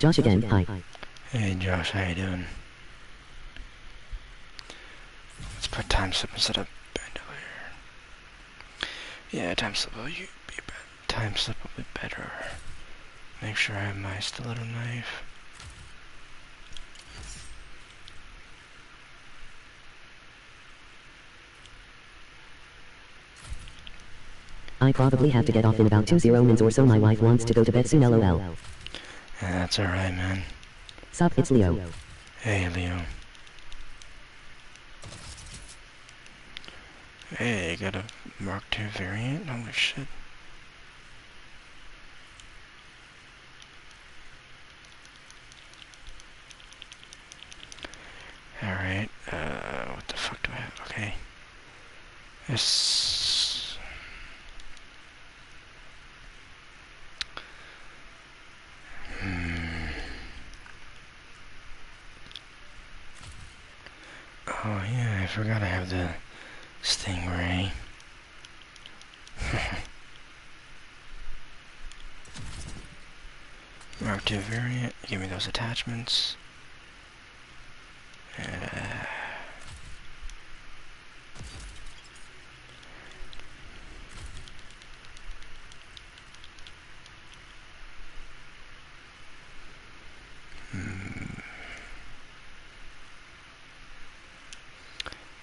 Josh again, hi. Hey Josh, how you doing? Let's put time slip instead of bandolier. Yeah, time slip will be better. Make sure I have my stiletto knife. I probably have to get off in about 20 minutes or so. My wife wants to go to bed soon, lol. Yeah, that's alright, man. Sup, it's Leo. Hey, Leo. Hey, got a Mark II variant? Holy shit. Alright, what the fuck do I have? Okay. This... Oh yeah, I forgot I have the Stingray. Mark II variant, give me those attachments.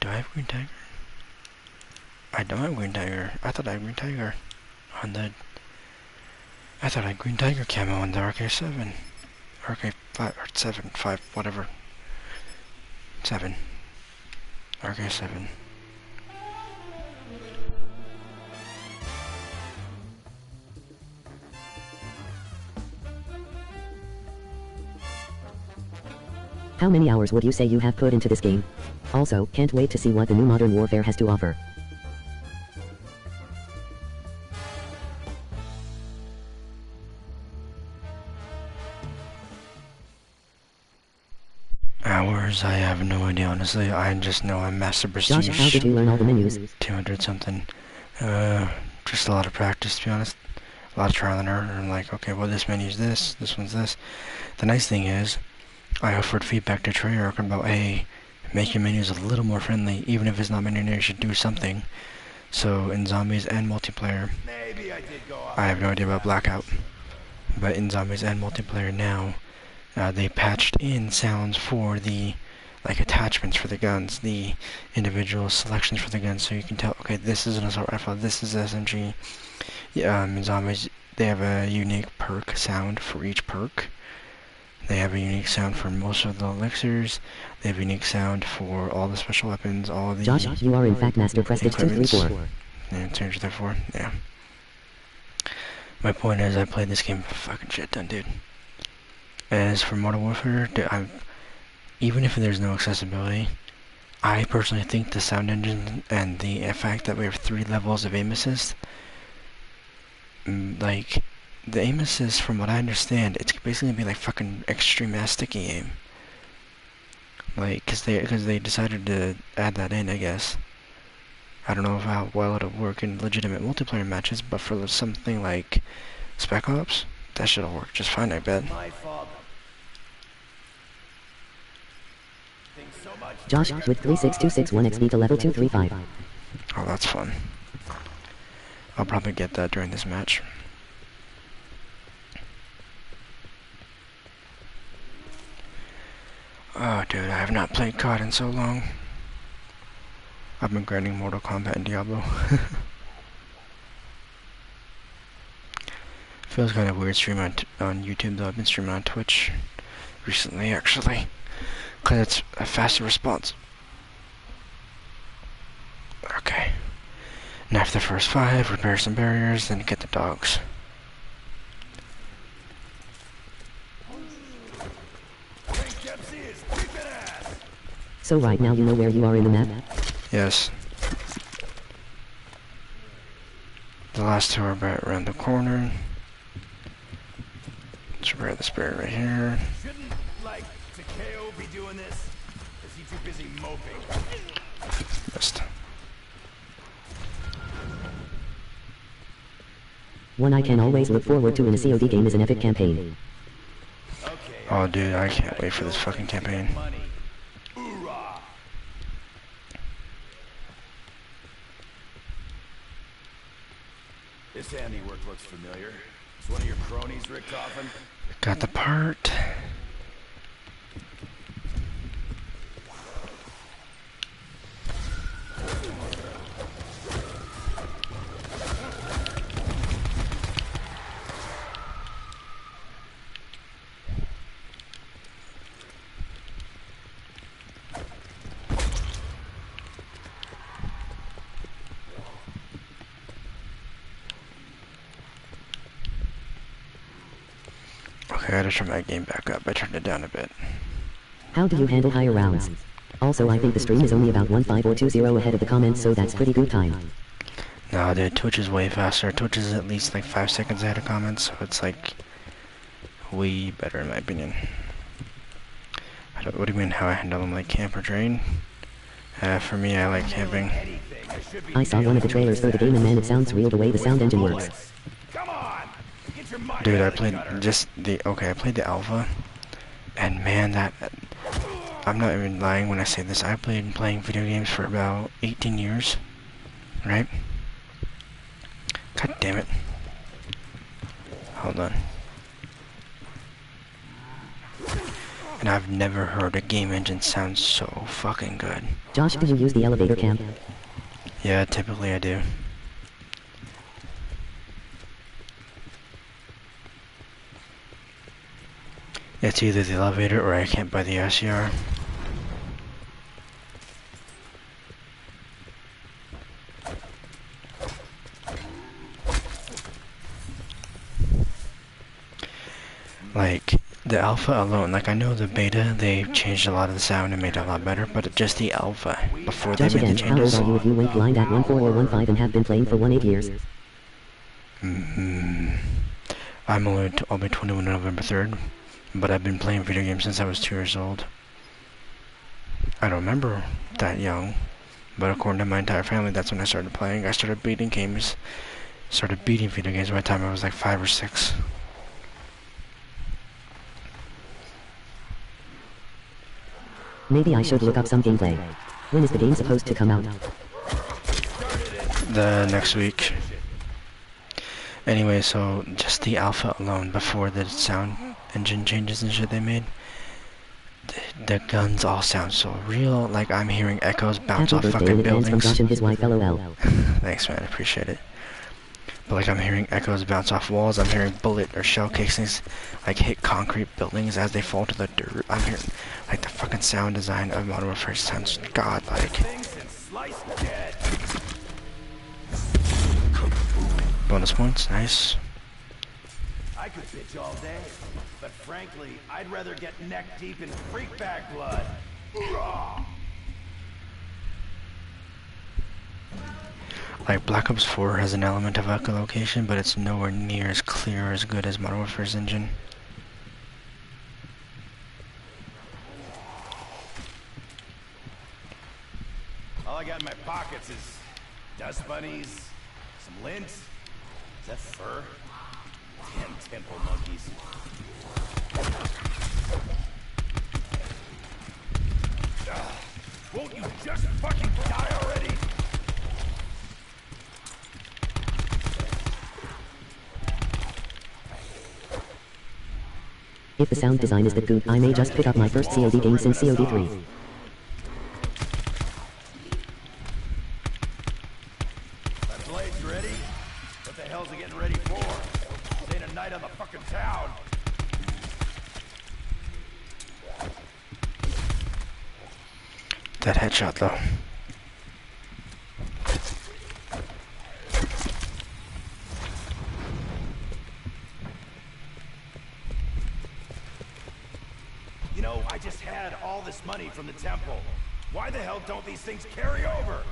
Do I have Green Tiger? I don't have Green Tiger. I thought I had Green Tiger on the... I thought I had Green Tiger camo on the RK7. RK5, or 7, 5, whatever. 7. RK7. How many hours would you say you have put into this game? Also, can't wait to see what the new Modern Warfare has to offer. Hours, I have no idea, honestly. I just know I'm Master Prestige. Josh, how did you learn all the menus? 200 something. Just a lot of practice, to be honest. A lot of trial and error. I'm like, okay, well, this menu's this one's this. The nice thing is, I offered feedback to Treyarch about, hey, make your menus a little more friendly, even if it's not menu, you should do something. So in zombies and multiplayer, I have no idea about Blackout, but in zombies and multiplayer now, they patched in sounds for the attachments for the guns, the individual selections for the guns, so you can tell, okay, this is an assault rifle, this is SMG. In zombies, they have a unique perk sound for each perk. They have a unique sound for most of the elixirs. They have a unique sound for all the special weapons, all the... Josh, you are in fact Master Prestige 234. Yeah, 234, yeah. My point is, I played this game for fucking shit ton, dude. As for Modern Warfare, dude, even if there's no accessibility, I personally think the sound engine and the fact that we have 3 levels of aim assist, like... The aim assist, from what I understand, it's basically gonna be like fucking extreme ass sticky aim. Like, cause they decided to add that in, I guess. I don't know how well it'll work in legitimate multiplayer matches, but for something like Spec Ops, that shit'll work just fine, I bet. Josh, with 36261 XP to level 235. Oh, that's fun. I'll probably get that during this match. Oh, dude, I have not played COD in so long. I've been grinding Mortal Kombat and Diablo. Feels kind of weird streaming on YouTube, though. I've been streaming on Twitch recently, actually, because it's a faster response. Okay. Knife the first 5, repair some barriers, then get the dogs. So right now you know where you are in the map? Yes. The last 2 are right around the corner. Let's repair this barrier right here. Shouldn't, like, Takeo be doing this? Is he too busy moping? Missed. One I can always look forward to in a COD game is an epic campaign. Okay, Oh, dude, I can't wait for this fucking campaign. Money. Hoorah! This handiwork looks familiar. It's one of your cronies, Richtofen? Got the part. Okay, I gotta turn my game back up. I turned it down a bit. How do you handle higher rounds? Also, I think the stream is only about 1.5 or 2.0 ahead of the comments, so that's pretty good time. No, dude, Twitch is way faster. Twitch is at least like 5 seconds ahead of comments, so it's like way better in my opinion. What do you mean how I handle them? Like camp or train? For me, I like camping. I saw one of the trailers for the game and man, it sounds real the way the sound engine works. Come on! Get your mind Dude, out I of the played gutter. just the, okay, I played the alpha, and man, that, I'm not even lying when I say this, I've been playing video games for about 18 years, right? God damn it. Hold on. And I've never heard a game engine sound so fucking good. Josh, do you use the elevator camp? Yeah, typically I do. It's either the elevator or I can't buy the SCR. Like, the alpha alone, like I know the beta, they changed a lot of the sound and made it a lot better, but just the alpha, before they Josh made the again, how old changes. are you if you went blind at 1.4 or 1.5 and have been playing for 1.8 years? I'll be 21 on November 3rd, but I've been playing video games since I was 2 years old. I don't remember that young, but according to my entire family, that's when I started playing. I started beating video games by the time I was like 5 or 6. Maybe I should look up some gameplay. When is the game supposed to come out? The next week. Anyway, so just the alpha alone, before the sound engine changes and shit they made, the guns all sound so real. Like I'm hearing echoes bounce Happy off birthday in fucking advance from buildings. Josh and his wife, LOL. Thanks, man. I appreciate it. But like I'm hearing echoes bounce off walls. I'm hearing bullet or shell casings like hit concrete buildings as they fall to the dirt. I'm hearing like the fucking sound design of Modern Warfare sounds godlike. Things and slice dead. Bonus points, nice. I could bitch all day, but frankly, I'd rather get neck deep in freak bag blood. Hoorah! Like Black Ops 4 has an element of echolocation, but it's nowhere near as clear or as good as Modern Warfare's engine. All I got in my pockets is dust bunnies, some lint. Is that fur? Damn temple monkeys. Ugh. Won't you just fucking die already? If the sound design is that good, I may just pick up my first COD game since COD 3. My blade's ready? What the hell's it getting ready for? This ain't a night on the fucking town. That headshot though. You know, I just had all this money from the temple. Why the hell don't these things carry over?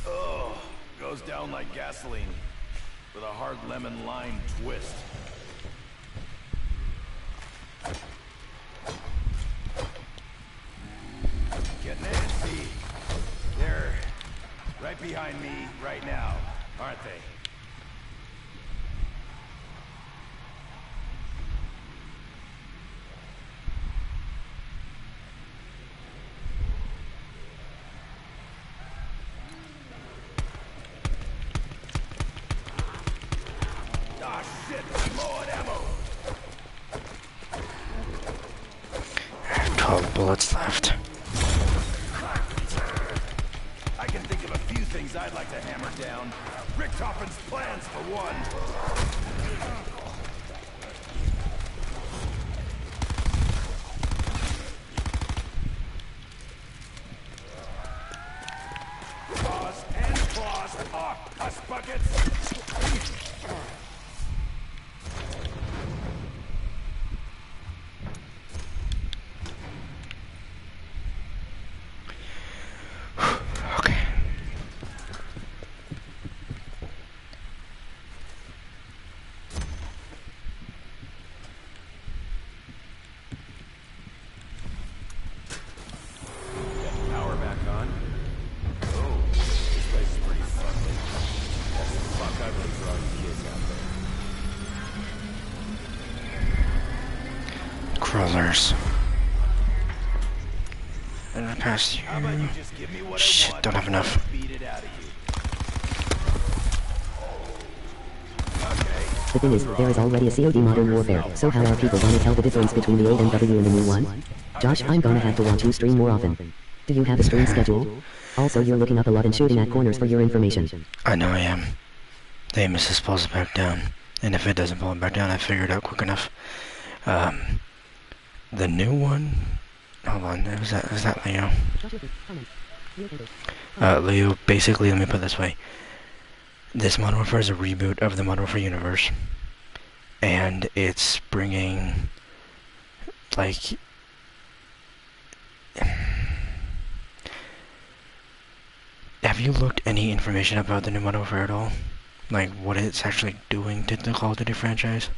Oh, goes down like gasoline with a hard lemon lime twist. Getting antsy. They're right behind me right now, aren't they? minutes left. I can think of a few things I'd like to hammer down. Richtofen's plans, for one. Paws and claws off, cuss buckets! Okay. Got power back on. Oh, this place is pretty friendly. That's the fuck ugly for all you kids out there. Crawlers. And I passed you. How about you just give me what Shit, I want don't have before I enough. beat it out of you. The thing is, there is already a COD Modern Warfare, so how are people gonna tell the difference between the old MW and the new one? Josh, I'm gonna have to watch you stream more often. Do you have a stream schedule? Also, you're looking up a lot and shooting at corners for your information. I know I am. The aim is to pulls it back down. And if it doesn't pull it back down, I figure it out quick enough. The new one... Hold on, was that Leo? Leo, basically, let me put it this way. This Modern Warfare is a reboot of the Modern Warfare universe. And it's bringing... like... Have you looked any information about the new Modern Warfare at all? Like, what it's actually doing to the Call of Duty franchise?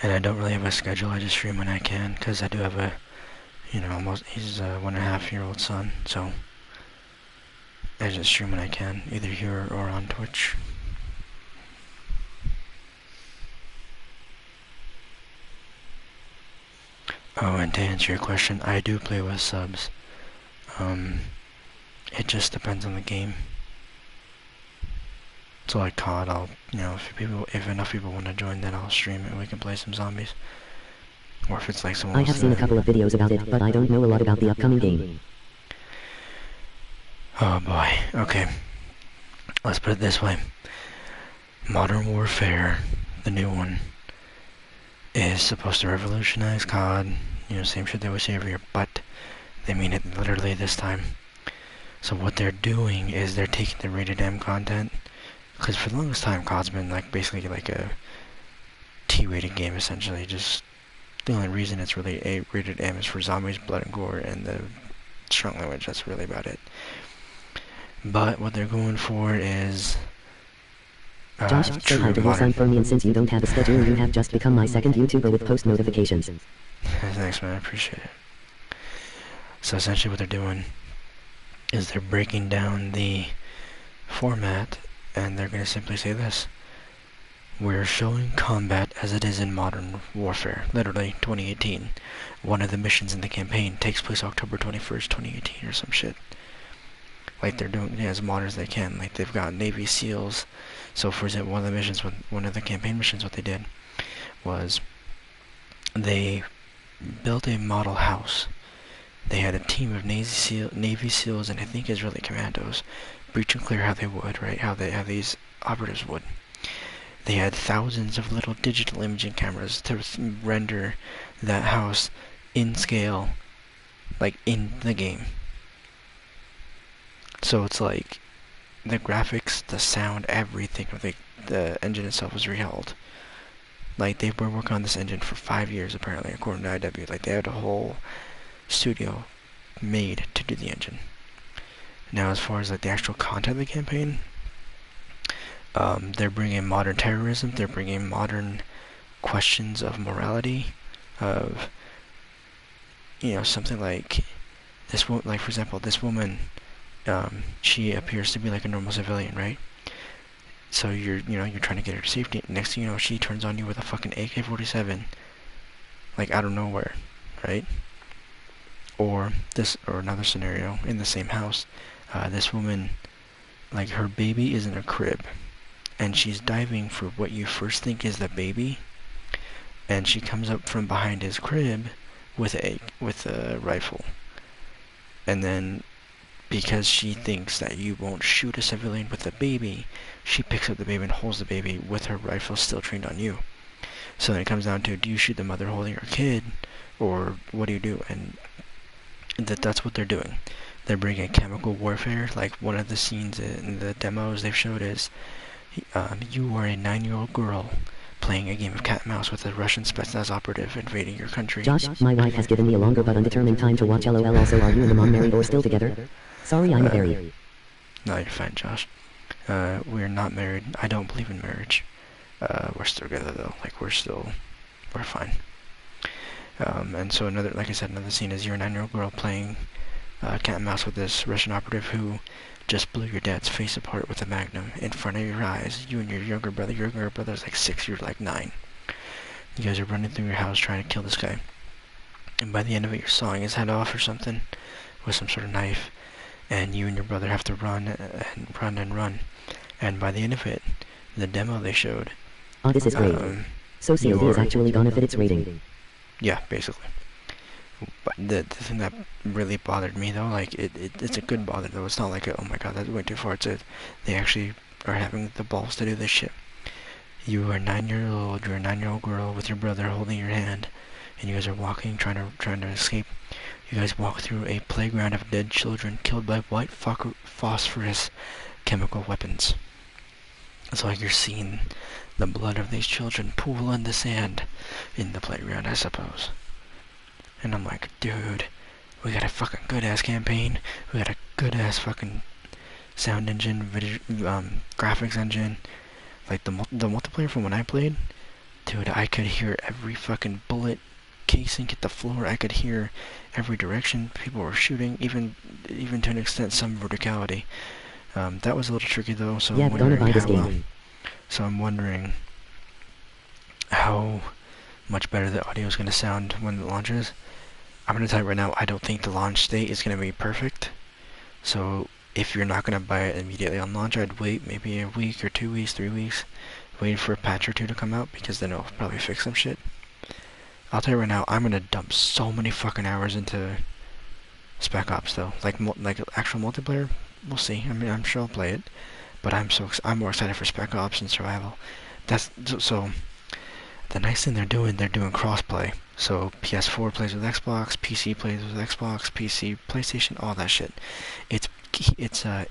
And I don't really have a schedule, I just stream when I can, because I do have a, you know, almost, he's a 1.5-year-old son, so I just stream when I can, either here or on Twitch. Oh, and to answer your question, I do play with subs. It just depends on the game. So like COD, I'll, you know, if enough people want to join, then I'll stream it and we can play some zombies. Or if it's like someone I wants have seen a couple of videos about it, but I don't know a lot about the upcoming game. Oh boy, okay. Let's put it this way. Modern Warfare, the new one, is supposed to revolutionize COD. You know, same shit they always say every year, but they mean it literally this time. So what they're doing is they're taking the rated M content, because for the longest time COD's been like basically like a T-rated game essentially. Just the only reason it's really a rated M is for zombies, blood and gore, and the strong language. That's really about it. But what they're going for is Josh, say true hi to your son for me, and since you don't have a schedule, you have just become my second YouTuber with post notifications. Thanks, man. I appreciate it. So essentially what they're doing is they're breaking down the format, and they're going to simply say this. We're showing combat as it is in Modern Warfare, literally 2018. One of the missions in the campaign takes place October 21st, 2018 or some shit. Like they're doing it as modern as they can. Like they've got Navy SEALs. So for example, one of the campaign missions, what they did was they built a model house. They had a team of Navy SEALs and I think Israeli commandos breach and clear how they would, right? How these operatives would. They had thousands of little digital imaging cameras to render that house in scale, like in the game. So it's like the graphics, the sound, everything of the engine itself was reheld. Like they were working on this engine for 5 years apparently, according to IW. Like they had a whole studio made to do the engine. Now as far as like the actual content of the campaign, they're bringing modern terrorism, they're bringing modern questions of morality, of, you know, something like this, like for example, this woman, she appears to be like a normal civilian, right? So you're trying to get her to safety. Next thing you know, she turns on you with a fucking AK-47, like out of nowhere, right? Or another scenario in the same house. This woman, like, her baby is in a crib, and she's diving for what you first think is the baby, and she comes up from behind his crib with a rifle, and then because she thinks that you won't shoot a civilian with the baby, she picks up the baby and holds the baby with her rifle still trained on you. So then it comes down to, do you shoot the mother holding her kid, or what do you do? And that's what they're doing. They're bringing chemical warfare. Like, one of the scenes in the demos they've showed is, you are a 9-year-old girl playing a game of cat and mouse with a Russian Spetsnaz operative invading your country. Josh, my wife has given me a longer but undetermined time to watch LOL. Also, are you and the mom married or still together? Sorry, I'm a very... No, you're fine, Josh. We're not married. I don't believe in marriage. We're still together, though. Like, we're fine. And so like I said, another scene is you're a 9-year-old girl playing cat and mouse with this Russian operative who just blew your dad's face apart with a magnum in front of your eyes. You and your younger brother's like 6, you're like 9. You guys are running through your house trying to kill this guy. And by the end of it, you're sawing his head off or something with some sort of knife. And you and your brother have to run and run and run. And by the end of it, the demo they showed... Oh, this is great. So COD is actually gonna fit its rating. Yeah, basically. But the thing that really bothered me, though, like, it's a good bother, though. It's not like, oh my god, that went too far. They actually are having the balls to do this shit. You are 9-year-old, you're a 9-year-old girl with your brother holding your hand, and you guys are walking, trying to escape. You guys walk through a playground of dead children killed by white phosphorus chemical weapons. It's like you're seeing the blood of these children pool in the sand in the playground, I suppose. And I'm like, dude, we got a fucking good-ass campaign. We got a good-ass fucking sound engine, graphics engine. Like, the multiplayer from when I played, dude, I could hear every fucking bullet casing hit the floor. I could hear every direction people were shooting, even to an extent some verticality. That was a little tricky, though, so yeah, I'm wondering I'm wondering how much better the audio is going to sound when it launches. I'm going to tell you right now, I don't think the launch state is going to be perfect. So if you're not going to buy it immediately on launch, I'd wait maybe a week or 2 weeks, 3 weeks, wait for a patch or 2 to come out, because then it'll probably fix some shit. I'll tell you right now, I'm going to dump so many fucking hours into Spec Ops, though. Like actual multiplayer, we'll see. I mean, I'm sure I'll play it, but I'm more excited for Spec Ops and survival. So the nice thing they're doing crossplay. So PS4 plays with Xbox, PC plays with Xbox, PC, PlayStation, all that shit. It's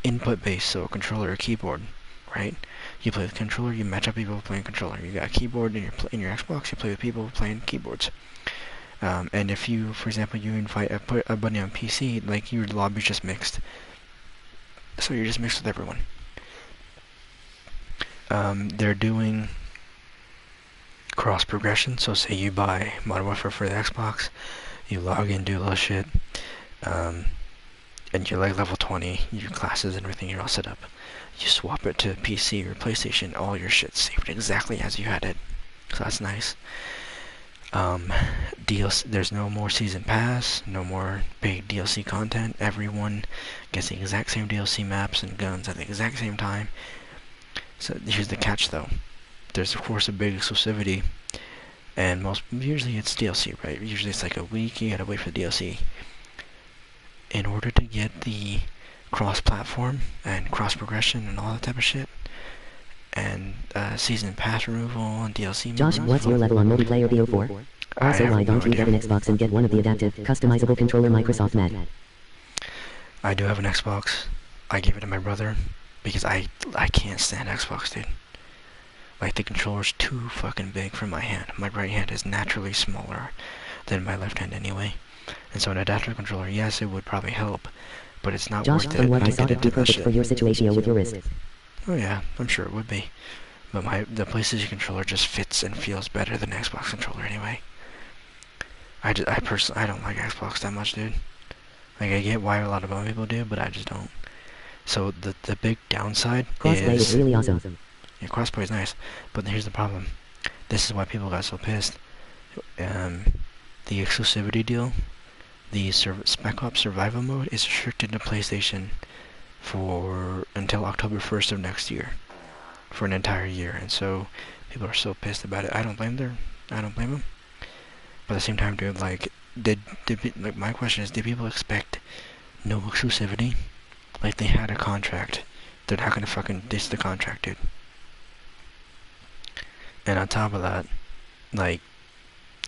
input based, so a controller or keyboard, right? You play with controller, you match up people playing controller. You got a keyboard in your Xbox, you play with people playing keyboards. And if you, for example, you invite a buddy on PC, like, your lobby's just mixed. So you're just mixed with everyone. They're doing cross progression. So say you buy Modern Warfare for the Xbox, you log in, do a little shit, and you're like level 20, your classes and everything, you're all set up. You swap it to PC or PlayStation, all your shit's saved exactly as you had it. So that's nice. DLC, there's no more season pass, no more big DLC content. Everyone gets the exact same DLC maps and guns at the exact same time. So here's the catch, though. There's of course a big exclusivity, and usually it's DLC, right? Usually it's like a week, you gotta wait for the DLC. In order to get the cross-platform and cross-progression and all that type of shit, and season pass removal and DLC Josh, removal. what's your level on multiplayer BO4? Also, why don't you get an Xbox and get one of the adaptive, customizable controller Microsoft Mag? I do have an Xbox. I gave it to my brother because I can't stand Xbox, dude. Like, the controller's too fucking big for my hand. My right hand is naturally smaller than my left hand anyway. And so an adaptive controller, yes, it would probably help, but it's not Josh, worth from it what I to saw, get it'd be into that perfect shit. for your situation with your wrist. Oh yeah, I'm sure it would be. But the PlayStation controller just fits and feels better than Xbox controller anyway. I personally, I don't like Xbox that much, dude. Like, I get why a lot of other people do, but I just don't. So the big downside Crossplay is really awesome. Yeah, crossplay is nice, but here's the problem. This is why people got so pissed. The exclusivity deal the Spec Ops Survival Mode is restricted to PlayStation for until October 1st of next year, for an entire year, and so people are so pissed about it. I don't blame them. But at the same time, dude, like, like, my question is, did people expect no exclusivity? Like, they had a contract. They're not gonna fucking ditch the contract, dude. And on top of that, like,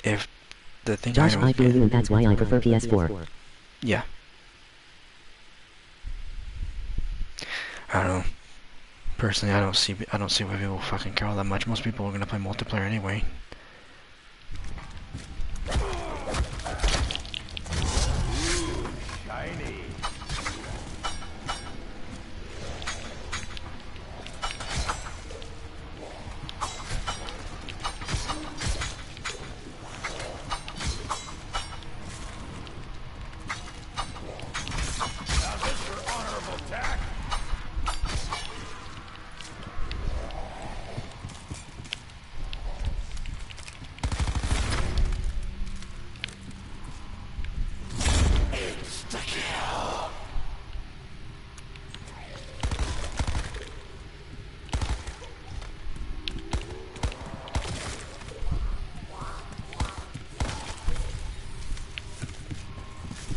if the thing Josh, I feel you, and that's why I prefer PS4. Yeah. I don't know. Personally, I don't see why people fucking care all that much. Most people are gonna play multiplayer anyway. Shiny. Now this for honorable attack.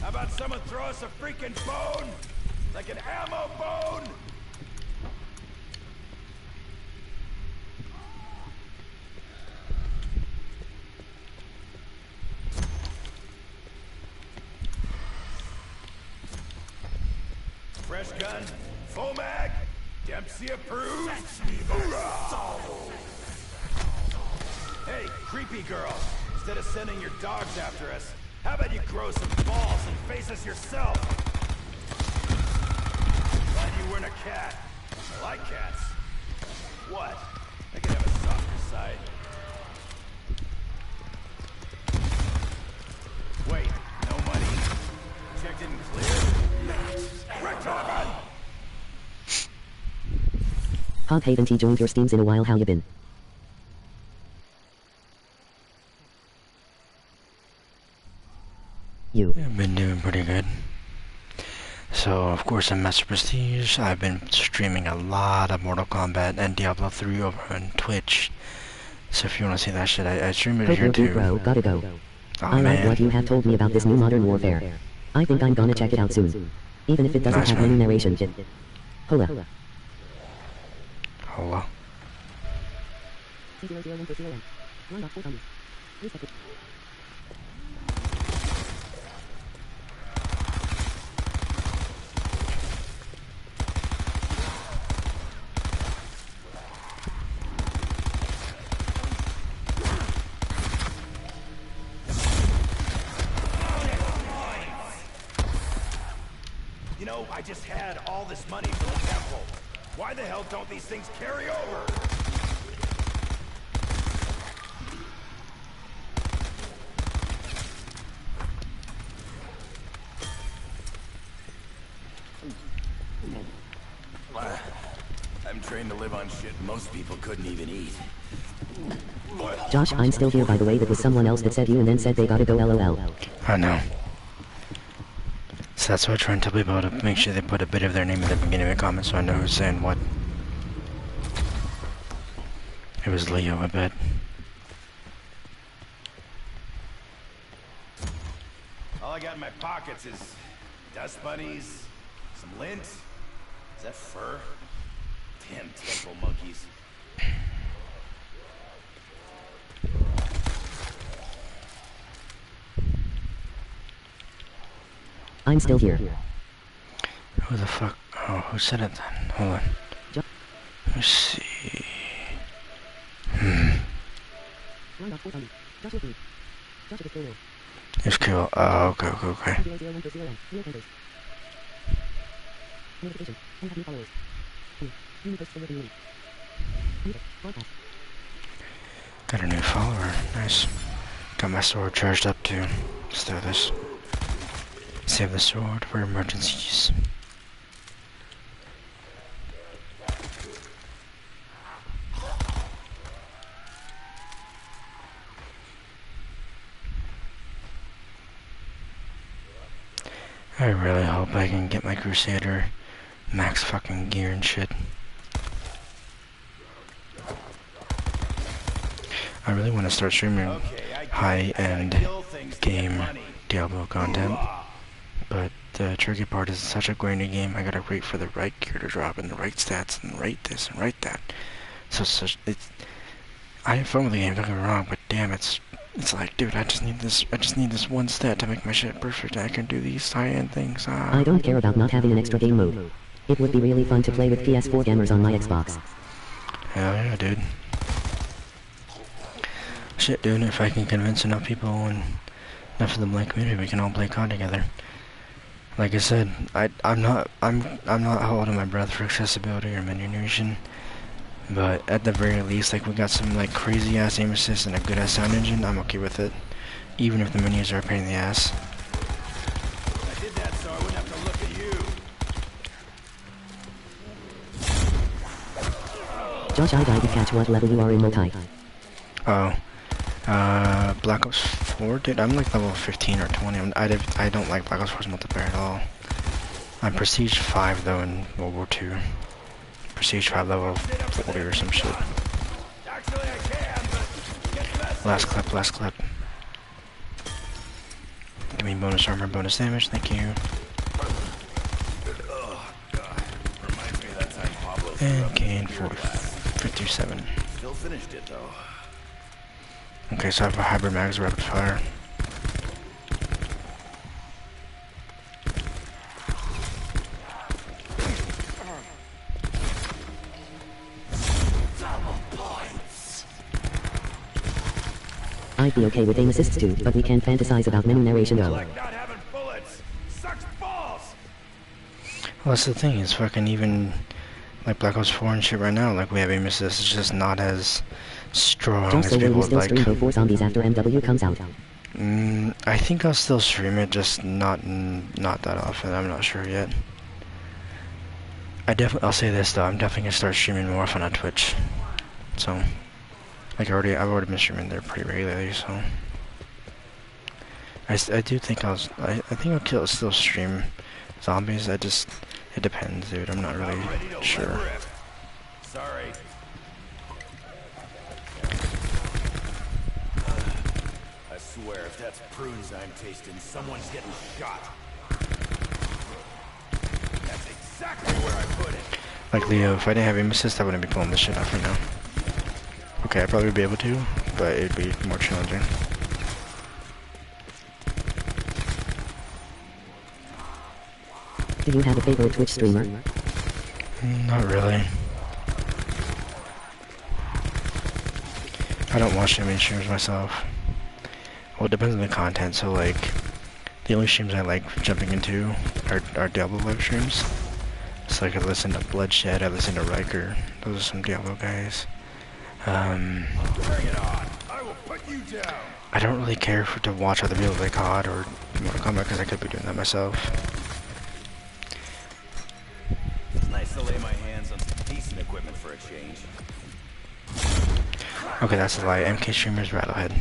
How about someone throw us a freaking bone? Like an ammo bone? Fresh gun, full mag, Dempsey approved. Hoorah! Hey, creepy girl, instead of sending your dogs after us, how about you grow some balls and face us yourself? Glad you weren't a cat. I like cats. What? I could have a softer side. Wait, no money? Check didn't clear? Recon! Hog Haven T joined your Steams in a while, how you been? You. I've been doing pretty good. So, of course, in Master Prestige, I've been streaming a lot of Mortal Kombat and Diablo 3 over on Twitch. So if you want to see that shit, I stream it here too. Bro, gotta go. Oh, I like man. what you have told me about this new Modern Warfare. I think I'm gonna check it out soon. Even if it doesn't Nice, have man. any narration. Hola. Hello. You know, I just had all this money for the temple. Why the hell don't these things carry over? I'm trained to live on shit most people couldn't even eat. Josh, I'm still here by the way. That was someone else that said you and then said they gotta go lol. I know. So that's why I try and tell people to make sure they put a bit of their name in the beginning of the comments so I know who's saying what. It was Leo, I bet. All I got in my pockets is dust bunnies, some lint. Is that fur? Damn temple monkeys. I'm still here. Who the fuck? Oh, who said it then? Hold on. Let's see. It's cool. Oh, okay. Got a new follower. Nice. Got my sword charged up too. Let's do this. Save the sword for emergencies. I really hope I can get my Crusader max fucking gear and shit. I really want to start streaming high-end game Diablo content, but the tricky part is it's such a grindy game. I gotta wait for the right gear to drop and the right stats and right this and right that. So I have fun with the game, don't get me wrong, but damn, it's like, dude, I just need this one stat to make my shit perfect. I can do these high-end things. I don't care about not having an extra game mode. It would be really fun to play with PS4 gamers on my Xbox. Hell yeah, dude. Shit, dude, if I can convince enough people and enough of the Blind community, we can all play COD together. Like I said, I'm not holding my breath for accessibility or menu narration, but at the very least, like, we got some like crazy ass aim assist and a good ass sound engine. I'm okay with it, even if the menus are a pain in the ass. I did that so I wouldn't have to look at you. Josh, I died to catch what level you are in multi. Oh. Black Ops 4? Dude, I'm like level 15 or 20. I don't like Black Ops 4's multiplayer at all. I'm Prestige 5 though in World War II. Prestige 5 level 40 or some shit. Actually, I can, but Last clip. Give me bonus armor, bonus damage, thank you. oh god, reminds me of that time Pablo And gain 57. still finished it though. Okay, so I have a hybrid mags rapid fire. I'd be okay with aim assists too, but we can't fantasize about menu narration though. Like not having bullets sucks balls. Well, that's the thing, is fucking even like Black Ops 4 and shit right now, like we have aim assist, it's just not as strong Josh, as so will people you would still like. stream before Zombies after MW comes out? I think I'll still stream it, just not that often. I'm not sure yet. I'll say this though, I'm definitely gonna start streaming more often on Twitch. So, like I've already been streaming there pretty regularly. So, I do think I think I'll still stream Zombies. It depends, dude. I'm not really sure. Sorry. I swear, if that's prunes I'm tasting, someone's getting shot. That's exactly where I put it. Like Leo, if I didn't have aim assist, I wouldn't be pulling this shit off right now. Okay, I'd probably be able to, but it'd be more challenging. Do you have a favorite Twitch streamer? Not really. I don't watch any streams myself. Well, it depends on the content, so like, the only streams I like jumping into are Diablo live streams. So like I listen to Bloodshed, I listen to Riker, those are some Diablo guys. Bring it on. I will put you down. I don't really care to watch other people play COD or Mortal Kombat because I could be doing that myself. Nice to lay my hands on some decent equipment for a change. Okay, that's a lie. MK streamers Rattlehead.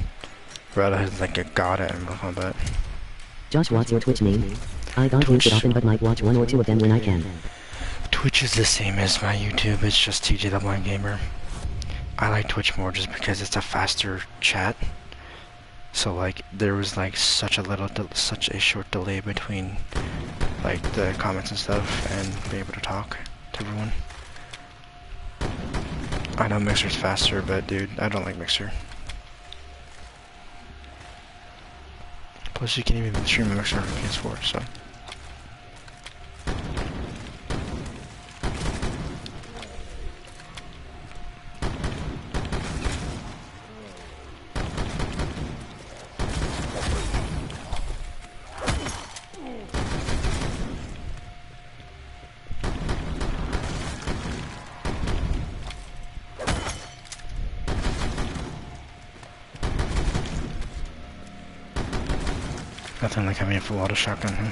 Rattlehead's like a god at Mortal Kombat. Josh, what's your Twitch name? I don't use it often but might watch one or two of them when I can. Twitch is the same as my YouTube, it's just TJ the Blind Gamer. I like Twitch more just because it's a faster chat. So like, there was like such a short delay between like the comments and stuff and being able to talk to everyone. I know Mixer's faster, but dude, I don't like Mixer. Plus you can't even stream a Mixer on PS4, so. Nothing like having a full auto shotgun, huh?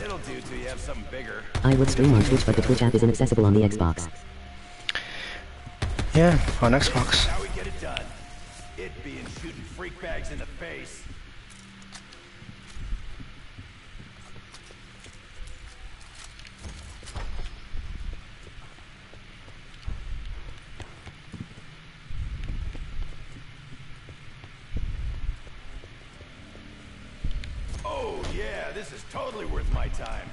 It'll do till you have something bigger. I would stream on Twitch, but the Twitch app is inaccessible on the Xbox. Yeah, on Xbox. How we get it done? It being shooting freak bags in the face. Oh yeah, this is totally worth my time.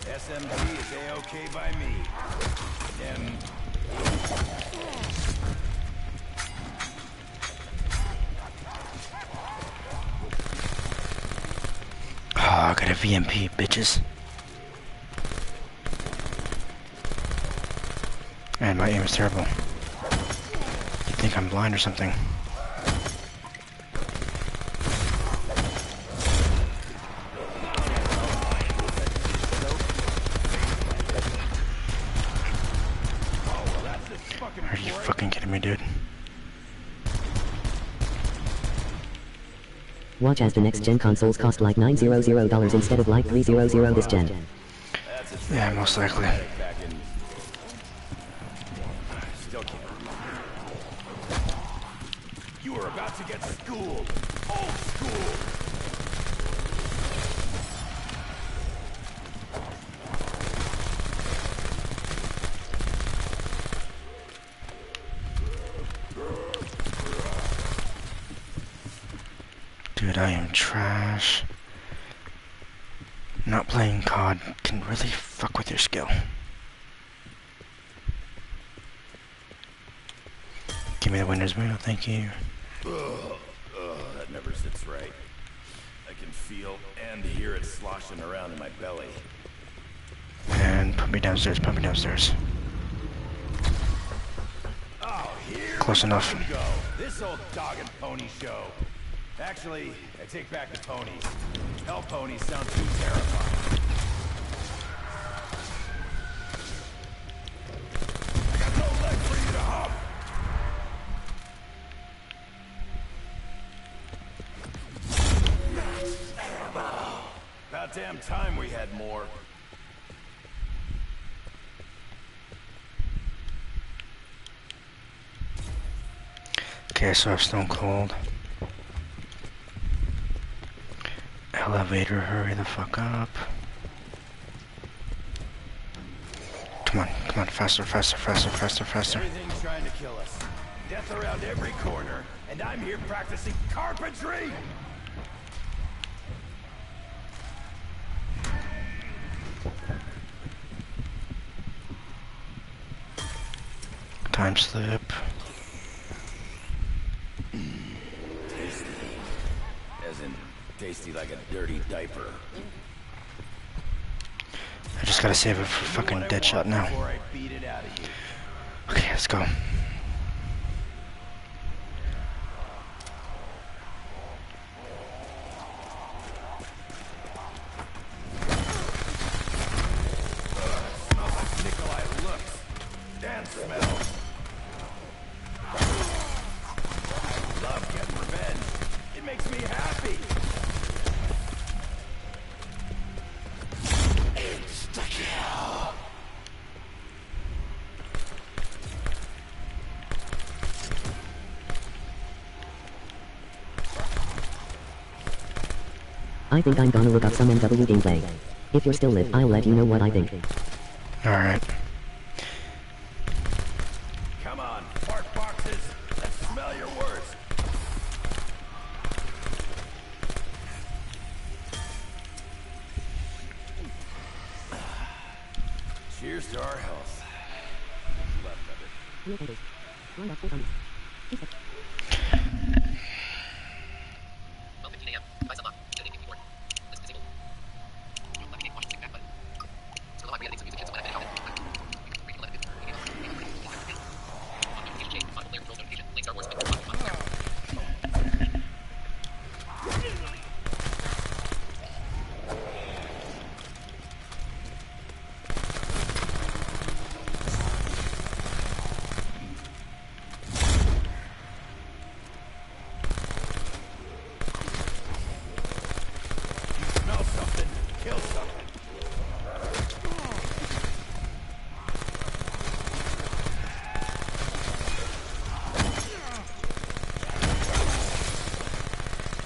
SMG is A-OK by me. Oh, I got a VMP, bitches. Man, my aim is terrible. You think I'm blind or something? Are you fucking kidding me, dude? Watch as the next gen consoles cost like $900 instead of like $300 this gen. Yeah, most likely. Still can't remember. You are about to get schooled. Old school. Dude, I am trash. Not playing COD can really fuck with your skill. Give me the winner's wheel, thank you. That never sits right. I can feel and hear it sloshing around in my belly. And put me downstairs, put me downstairs. Oh, here Close enough. we go. This old dog and pony show. Actually, I take back the ponies. Hell ponies sound too terrifying. I got no leg for you to hop. About damn time we had more. Okay, so I have Stone Cold. Elevator, hurry the fuck up. Come on, faster, faster, faster, faster, faster. Everything's trying to kill us. Death around every corner, and I'm here practicing carpentry! Time slip. Tasty. As in, tasty like a dirty diaper. I just gotta save a fucking dead shot now. Before I beat it out of you. Okay, let's go. Smells like Nikolai looks and smells. I love getting revenge. It makes me happy. Insta-kill. I think I'm gonna look up some MW gameplay. If you're still lit, I'll let you know what I think. Alright. Come on, fart boxes. Let's smell your worst. Cheers to our health. Left of it.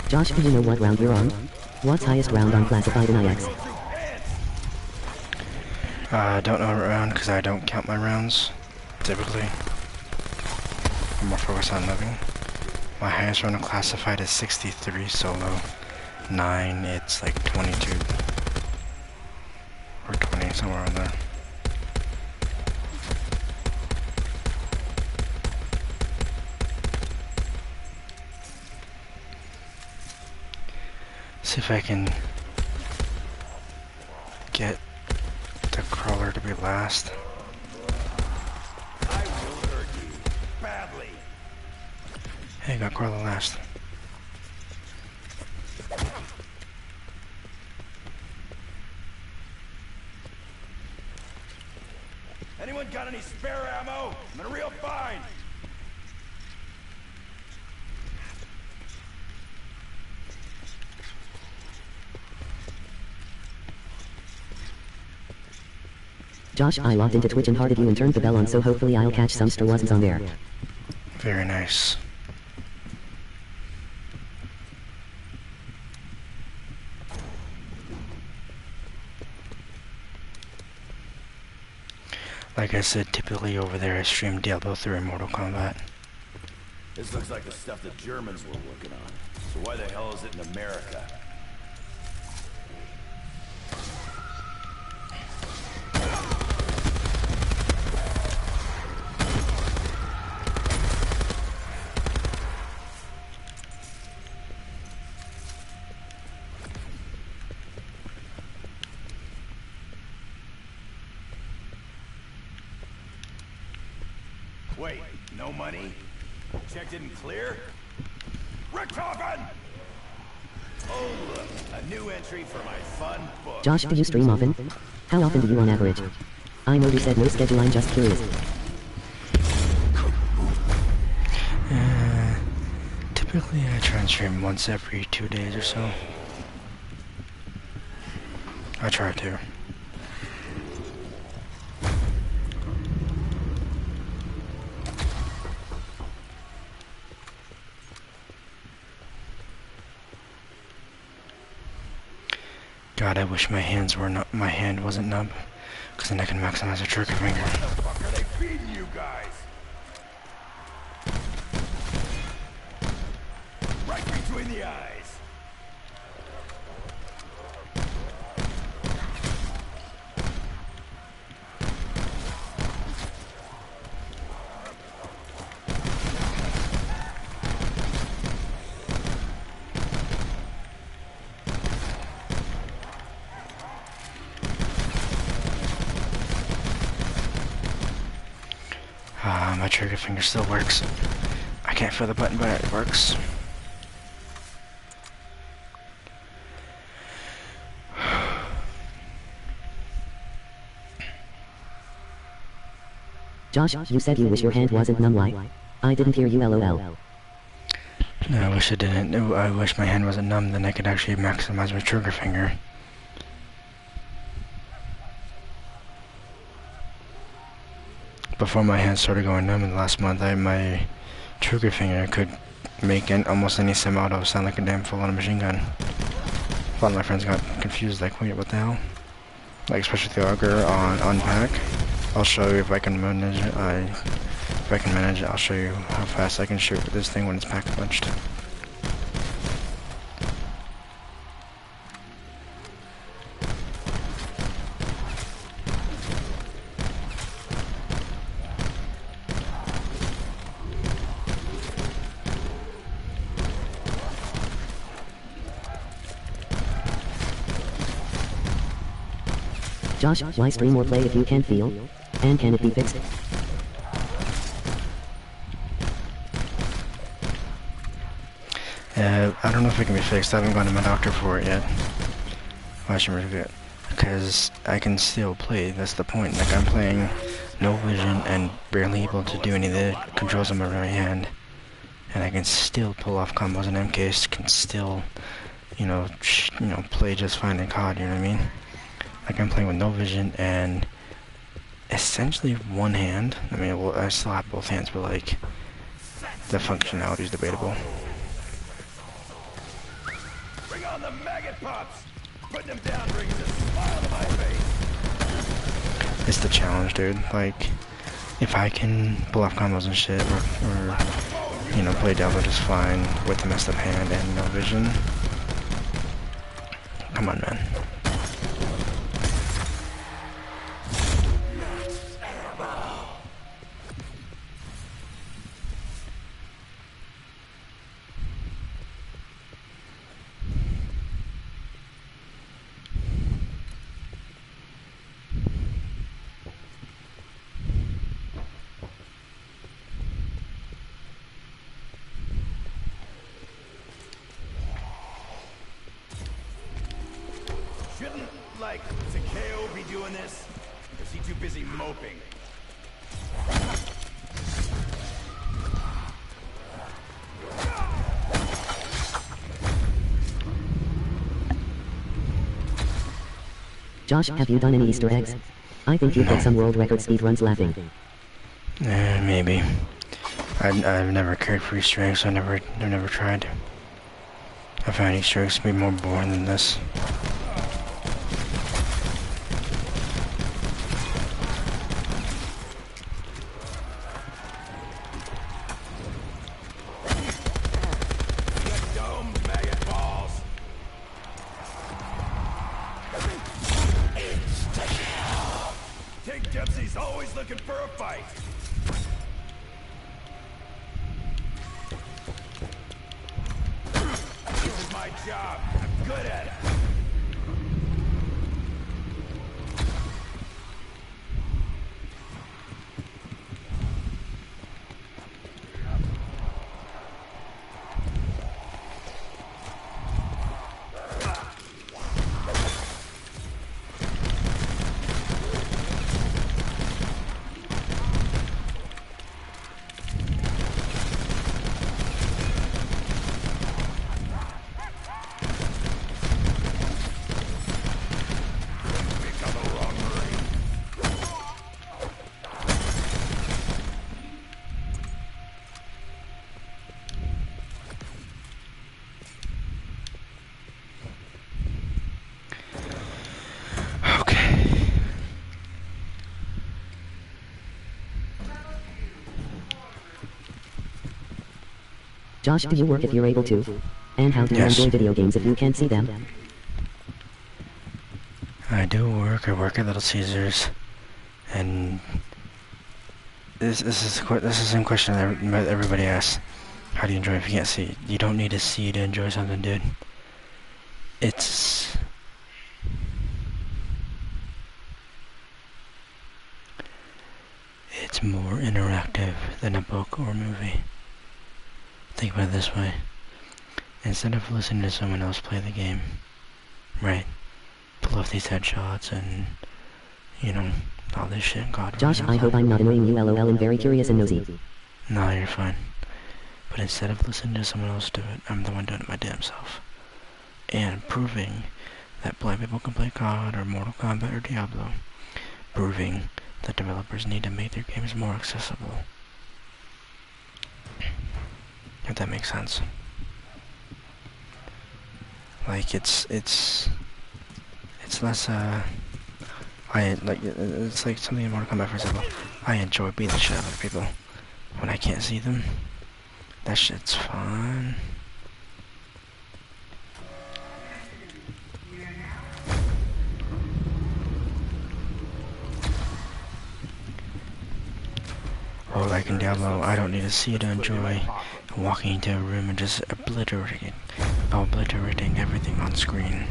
Josh, do you know what round you're on? What's highest round on classified in IX? I don't know round because I don't count my rounds, typically. I'm more focused on living. My highest round on classified is 63 solo. 9, it's like 22. Or 20, somewhere around there. See if I can get the crawler to be last. I will hurt you badly. Hey, got crawler last. Anyone got any spare ammo? I'm in a real bind. Josh, I logged into Twitch and hearted you and turned the bell on, so hopefully I'll catch some Strawazans on there. Very nice. Like I said, typically over there I stream Diablo 3 and Mortal Kombat. This looks like the stuff the Germans were working on. So why the hell is it in America? Wait, no money? Check didn't clear? Richthofen! Oh look, a new entry for my fun book. Josh, do you stream often? How often do you on average? I know you said no schedule, I'm just curious. Typically I try and stream once every 2 days or so. I try to. God, I wish my hands were not. My hand wasn't numb, because then I can maximize a trigger finger. What the fuck are they feeding you guys? Right between the eyes. My trigger finger still works. I can't feel the button, but it works. Josh, you said you wish your hand wasn't numb. Why? I didn't hear you, lol. No, I wish it didn't. No, I wish my hand wasn't numb, then I could actually maximize my trigger finger. Before my hand started going numb in the last month, my trigger finger could make almost any semi-auto sound like a damn full-on machine gun. A lot of my friends got confused, like, wait, what the hell? Like, especially the auger on unpack. I'll show you if I can manage it. If I can manage it, I'll show you how fast I can shoot with this thing when it's pack punched. Josh, why stream or play if you can't feel? And can it be fixed? I don't know if it can be fixed. I haven't gone to my doctor for it yet. I should review it. Because I can still play, that's the point. Like, I'm playing no vision and barely able to do any of the controls on my right hand. And I can still pull off combos and MKs, can still, play just fine in COD, you know what I mean? Like, I'm playing with no vision and essentially one hand. I mean, well, I still have both hands, but like, the functionality is debatable. Bring on the maggot pups! Putting them down brings a smile to my face. It's the challenge, dude. Like, if I can pull off combos and shit, or you know, play Diablo just fine with the messed up hand and no vision. Come on, man. Shouldn't, like, Takeo be doing this? Or is he too busy moping? Josh, have you done any Easter eggs? I think you've hit some world record speed runs laughing. Maybe. I've never cared for Easter eggs, so I've never tried. I find Easter eggs to be more boring than this. Get domed, maggot balls! Tank Dempsey's always looking for a fight! This is my job. I'm good at it. Josh, do you work if you're able to? And how do you Yes. enjoy video games if you can't see them? I do work. I work at Little Caesars, and this is the same question that everybody asks. How do you enjoy it if you can't see? You don't need to see to enjoy something, dude. It's more interactive than a book or a movie. Think about it this way. Instead of listening to someone else play the game, right? Pull off these headshots and, you know, all this shit. God, Josh, I hope I'm not annoying you, lol, I'm very curious and nosy. No, you're fine. But instead of listening to someone else do it, I'm the one doing it my damn self. And proving that blind people can play COD or Mortal Kombat or Diablo. Proving that developers need to make their games more accessible. If that makes sense. Like, it's less, it's like something in Mortal Kombat, for example. I enjoy beating the shit out of people when I can't see them. That shit's fun. Or like in Diablo, I don't need to see to enjoy walking into a room and just obliterating everything on screen.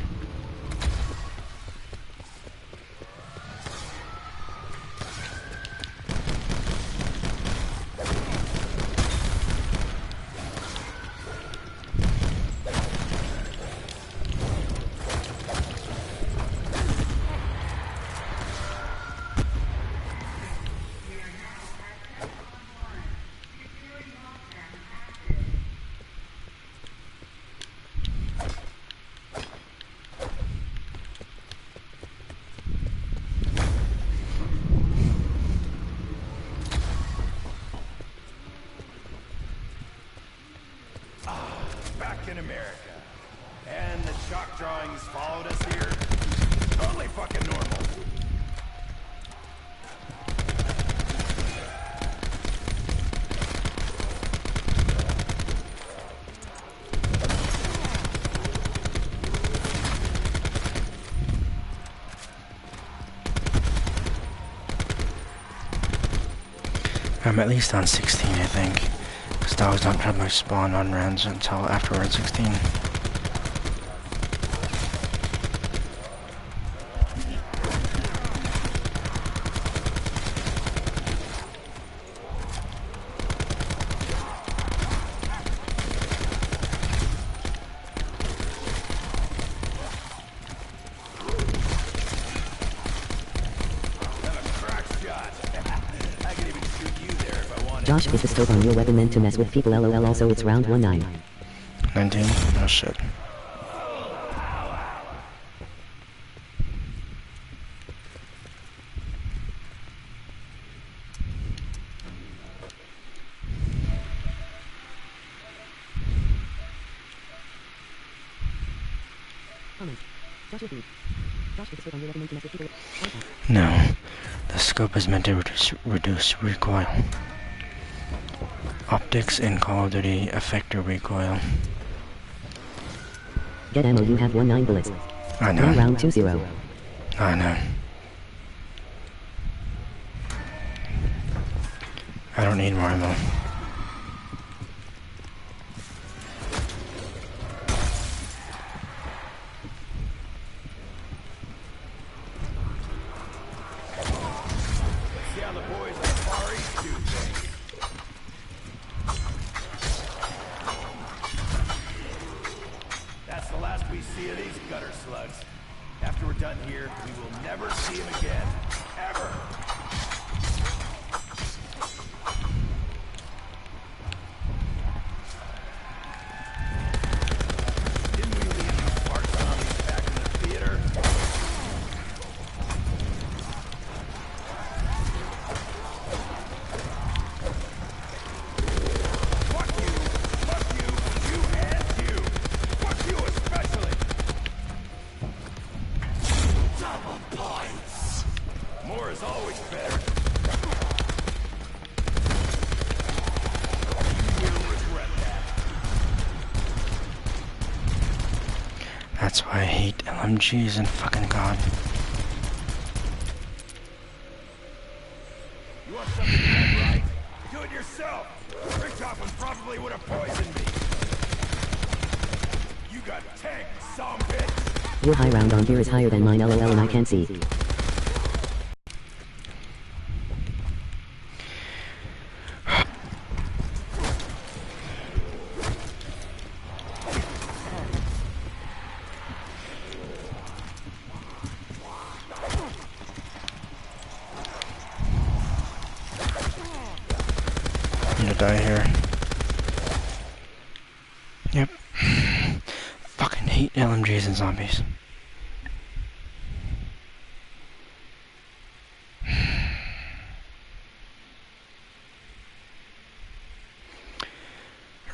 I'm at least on 16, I think. Because dogs don't try to spawn on runs until after round 16. Josh, is the scope on your weapon meant to mess with people? LOL. Also, it's round 19. 19? Oh shit. No, the scope is meant to reduce recoil. Optics in Call of Duty affect your recoil. Get ammo, you have 19 bullets. I know. Now round 20. I know. I don't need more ammo. After we're done here, we will never see him again. Ever. Didn't we leave these Spark zombies back in the theater? Fuck you, you and you. Fuck you especially. More is always better. You will regret that. That's why I hate LMGs and fucking God. You want something done right? Do it yourself. Richtofen probably would have poisoned me. You got tanked, some bitch. Your high round on here is higher than mine. LOL, and I can't see. I'm gonna die here. Yep. Fucking hate LMGs and zombies.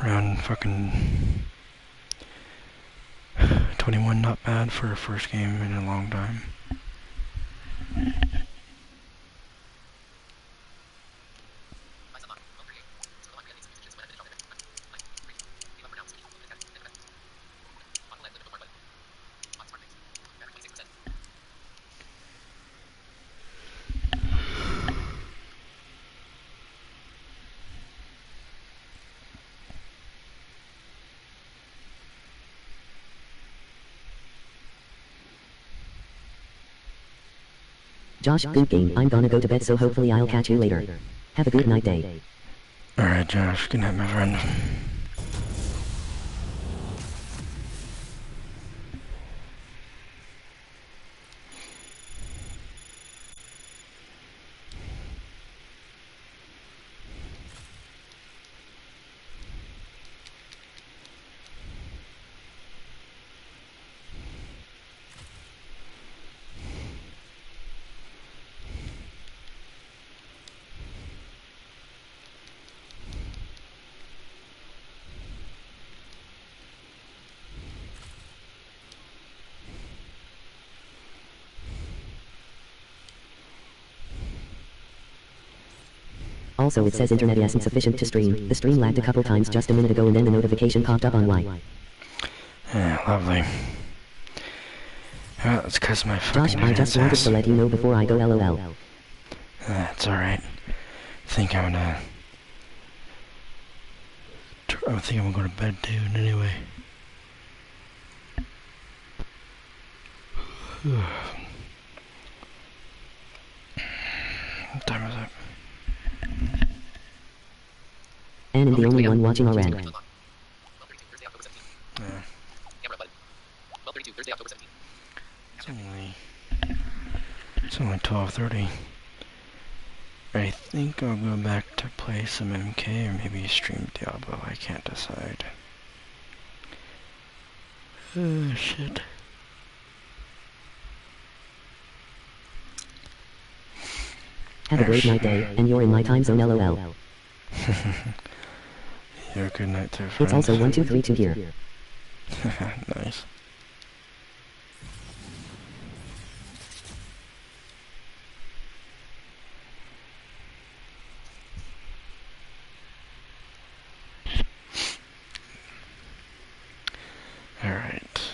Around fucking 21, not bad for a first game in a long time. Josh, good game. I'm gonna go to bed, so hopefully I'll catch you later. Have a good night day. Alright, Josh, good night, my friend. Also, it says internet isn't sufficient to stream. The stream lagged a couple times just a minute ago, and then the notification popped up on why. Yeah, lovely. Yeah, it's because my fucking Josh, I just wanted to let you know before I go. LOL. It's alright. think I'm gonna go to bed soon anyway. What time is it? And I'm the only one watching our rank. Yeah. It's only 12:30. I think I'll go back to play some MK or maybe stream Diablo. I can't decide. Oh shit. Have a great night day, and you're in my time zone LOL. Yeah, good night too, friends. It's also 1232 here. Nice. All right.